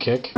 cake.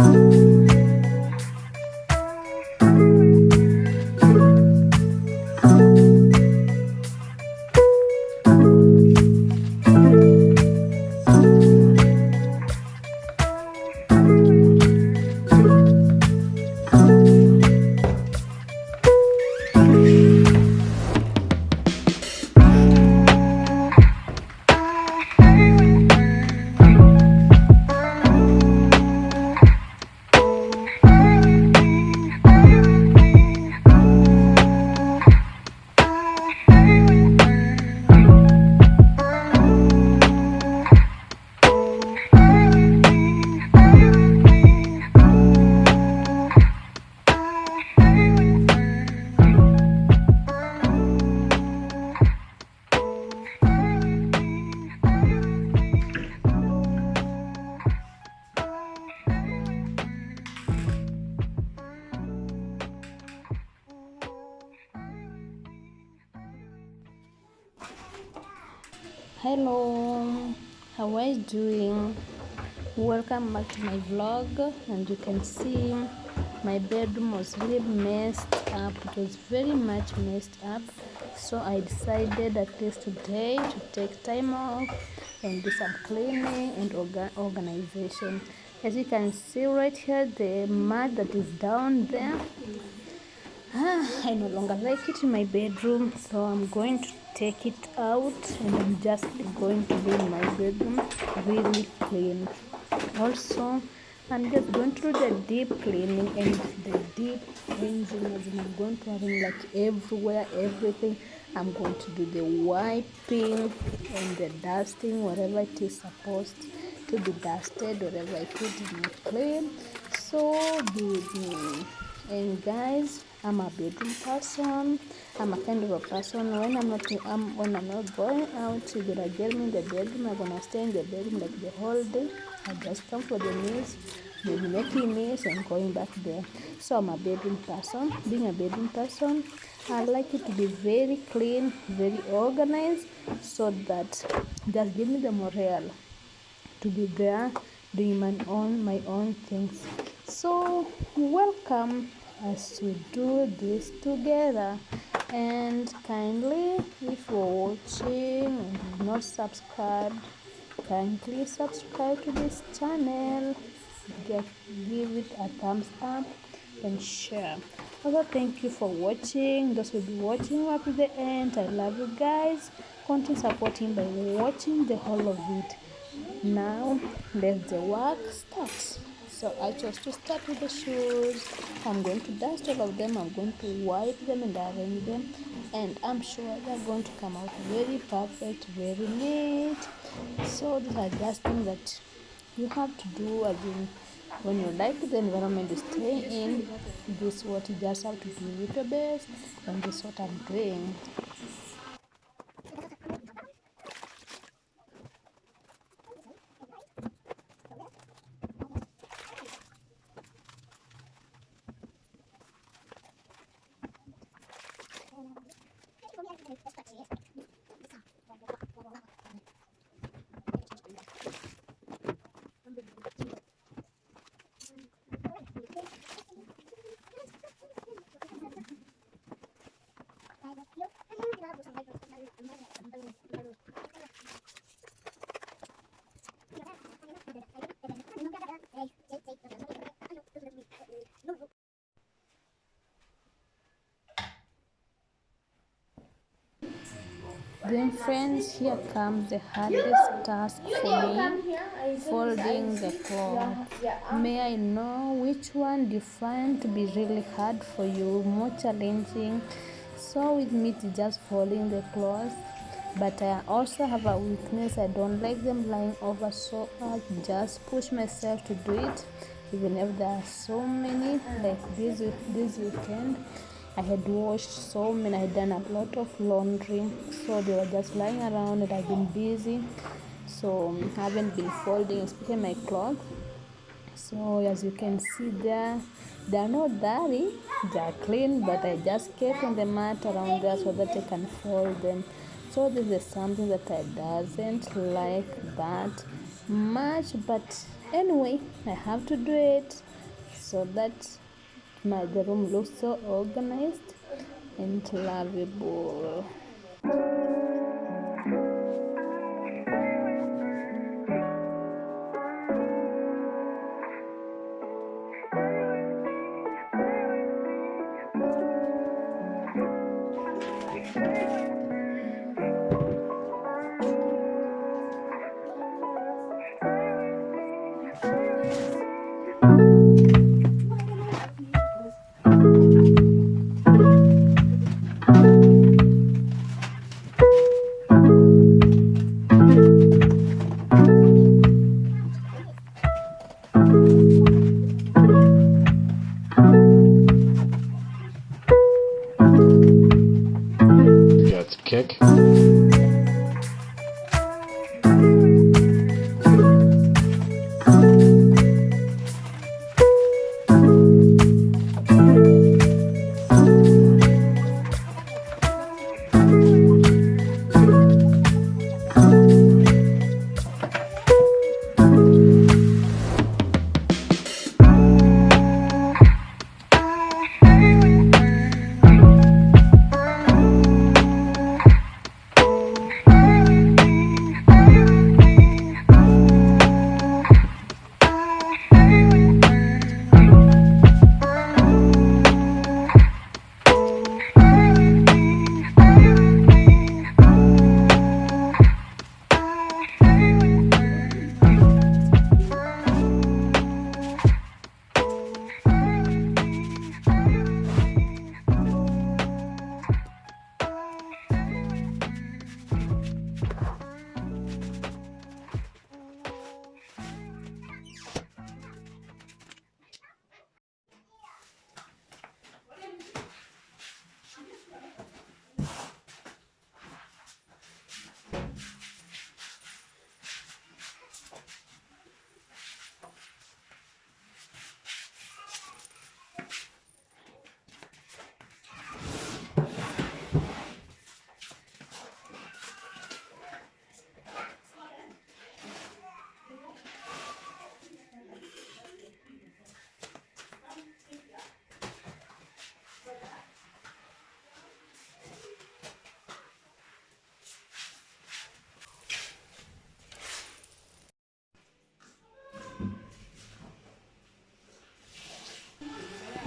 Hello, how are you doing? Welcome back to my vlog. And you can see my bedroom was really messed up. It was very much messed up, so I decided at least today to take time off and do some cleaning and organization. As you can see right here, the mat that is down there, I no longer like it in my bedroom, so I'm going to take it out and I'm just going to leave my bedroom really clean. Also, I'm just going to do the deep cleaning and the deep cleansing, as in I'm going to having like everywhere, everything. I'm going to do the wiping and the dusting, whatever it is supposed to be dusted, whatever I put in it clean. So be with me. And guys, I'm a bedroom person. I'm a kind of a person when I'm not going out, you're gonna get me in the bedroom. I'm gonna stay in the bedroom like the whole day. I just come for the meals, maybe making meals and going back there. So I'm a bedroom person. Being a bedroom person, I like it to be very clean, very organized, so that just give me the morale to be there doing my own things. So welcome as we do this together. And kindly, if you're watching and you've not subscribed, kindly subscribe to this channel, give it a thumbs up and share. Also, thank you for watching. Those will be watching up to the end. I love you guys. Continue supporting by watching the whole of it. Now let the work start. So I chose to start with the shoes. I'm going to dust all of them. I'm going to wipe them and arrange them, and I'm sure they're going to come out very perfect, very neat. So these are just things that you have to do, as in when you like the environment you stay in. This is what you just have to do with your best, and this is what I'm doing. Then friends, here comes the hardest task for me, folding the cloth. May I know which one do you find to be really hard for you, more challenging? So with me it's just folding the clothes, but I also have a weakness. I don't like them lying over, so I just push myself to do it, even if there are so many. Like this weekend I had washed so many, I had done a lot of laundry, so they were just lying around and I've been busy, so I haven't been folding, especially my clothes. So as you can see there, they are not dirty, they are clean, but I just kept on the mat around there so that I can fold them. So this is something that I doesn't like that much, but anyway, I have to do it so that the room looks so organized and lovable. That's kick.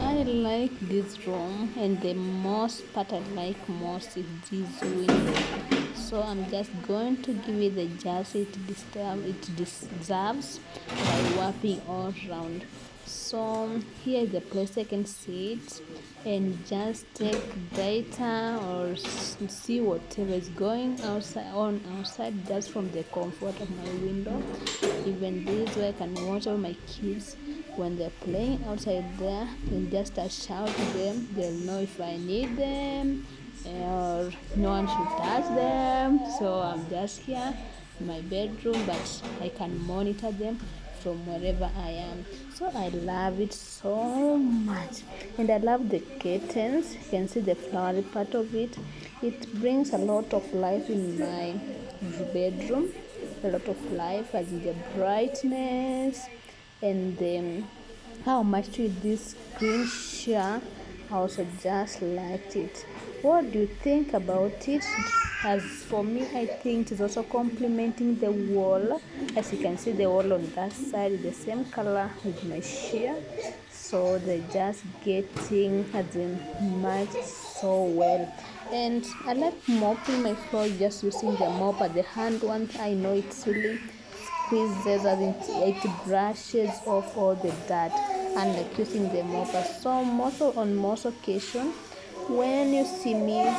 I like this room, and the most part I like most is this window. So I'm just going to give it the just it deserves by wrapping all around. So here is the place I can sit and just take data or see whatever is going outside just from the comfort of my window. Even this way I can watch all my kids when they're playing outside there, and just a shout to them. They'll know if I need them or no one should touch them. So I'm just here in my bedroom, but I can monitor them from wherever I am. So I love it so much, and I love the curtains. You can see the flowery part of it. It brings a lot of life in my bedroom, a lot of life, as in the brightness and how much with this green share. I also just liked it. What do you think about it? As for me, I think it's also complementing the wall. As you can see, the wall on that side is the same color with my share, so they're just getting as in match so well. And I like mopping my floor just using the mop at the hand one. I know it's really squeezes as in it brushes off all the dirt, and like using the mopper. So on most occasion when you see me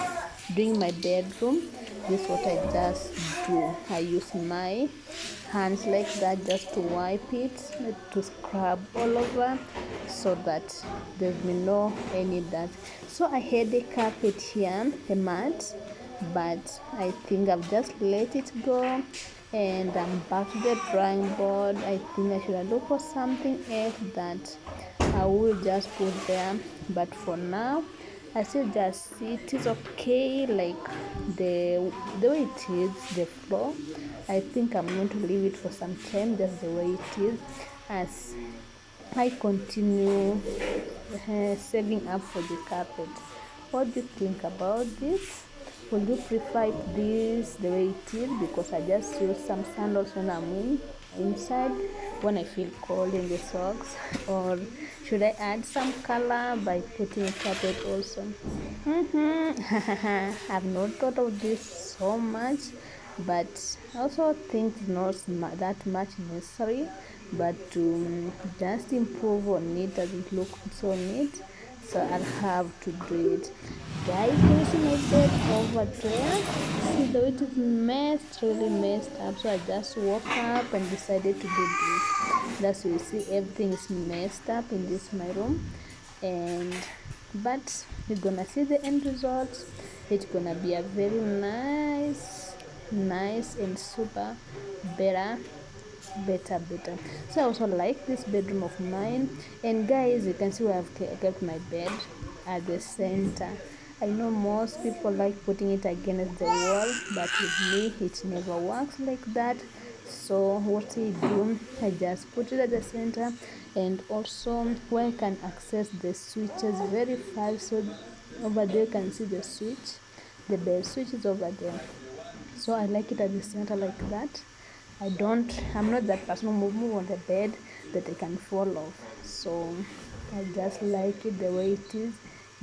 doing my bedroom, this is what I just do. I use my hands like that just to wipe it, to scrub all over, so that there's no any dirt. So I had a carpet here, a mat, but I think I've just let it go, and I'm back to the drawing board. I think I should look for something else that I will just put there, but for now I still just see it is okay, like the way it is, the floor. I think I'm going to leave it for some time just the way it is, as I continue saving up for the carpet. What do you think about this? Would you prefer this the way it is? Because I just use some sandals when I'm inside, when I feel cold in the socks, or should I add some color by putting a carpet also? I've not thought of this so much, but I also think it's not that much necessary, but to just improve on it, doesn't look so neat, so I'll have to do it. Guys, can you see my bed over there? See, though it is messed, really messed up, so I just woke up and decided to do this. That's why you see everything is messed up in this my room, and but you're gonna see the end result. It's gonna be a very nice and super better. So I also like this bedroom of mine, and guys, you can see where I've kept my bed at the center. I know most people like putting it against the wall, but with me it never works like that. So what I do, I just put it at the center, and also where I can access the switches very fast. So over there you can see the switch, the bell switch is over there. So I like it at the center like that. I'm not that person who move on the bed that I can fall off. So I just like it the way it is,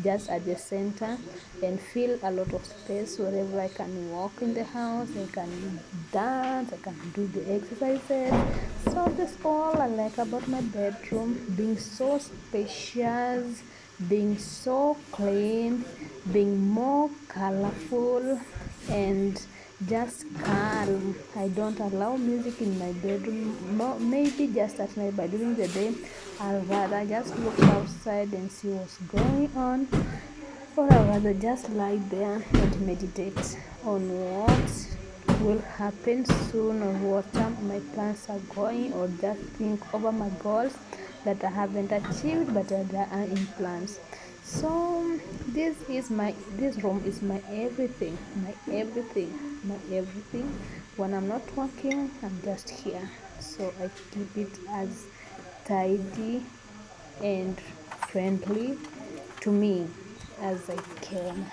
just at the center, and feel a lot of space wherever I can walk in the house. I can dance, I can do the exercises. So that's all I like about my bedroom, being so spacious, being so clean, being more colorful, and just calm. I don't allow music in my bedroom. Maybe just at night, but during the day I'll rather just look outside and see what's going on, or I'll rather just lie there and meditate on what will happen soon, or what my plans are going, or just think over my goals that I haven't achieved but that are in plans. So this room is my everything, my everything. When I'm not working, I'm just here. So I keep it as tidy and friendly to me as I can.